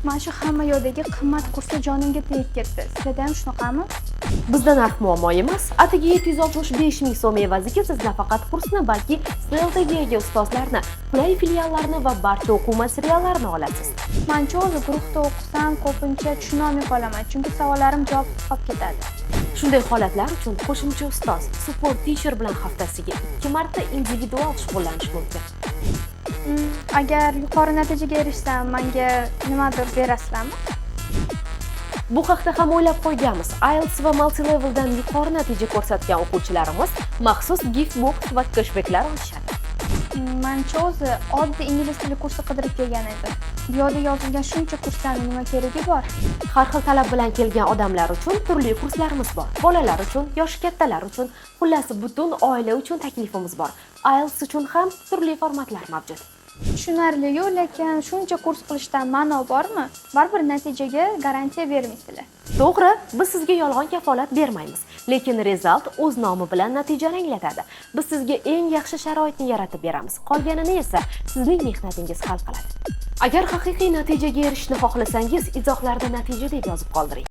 Mana shu hamma yo'ldagi qimmat kursda jonimga tegib ketdi. Sizlarda ham shunaqami? Bizda narx muammo emas. Atigi 765 ming so'm evaziga siz nafaqat kursni, balki strategiyaga ustozlarni, qulay filiallarni va barcha o'quv materiallarini olasiz. Mencha o'zi guruhda o'qisam ko'pincha tushunolmay qolaman, chunki savollarim javobsiz qolib ketadi. Shunday holatlar uchun qo'shimcha ustoz, support teacher bilan haftasiga 2 marta individual shug'ullanish mumkin. Agar yuqori natijaga erishsam, menga nimadir berasizlarmi? Bu haqda ham o'ylab qo'yganmiz. IELTS va multi-leveldan yuqori natija ko'rsatgan o'quvchilarimiz maxsus gift box va cashbacklar olishadi. Mencha o'zi oddiy ingliz tili kursi qidirib kelgan edim. Bu yerda yozilgan shuncha kurslarning nima keragi bor? Har xil talab bilan kelgan odamlar uchun turli kurslarimiz bor. Bolalar uchun, yoshi kattalar uchun, xullas butun oila uchun taklifimiz bor. IELTS uchun ham turli formatlar mavjud. Tushunarli-yu, lekin shuncha kurs qilishdan ma'no bormi? Baribir natijaga garantiya bermaysizlar. To'g'ri, biz sizga yolg'on kafolat bermaymiz, lekin Result o'z nomi bilan natijani anglatadi. Biz sizga eng yaxshi sharoitni yaratib beramiz. Qolganini esa sizning mehnatingiz hal qiladi. Agar haqiqiy natijaga erishishni xohlasangiz, izohlarda natija deb yozib qoldiring.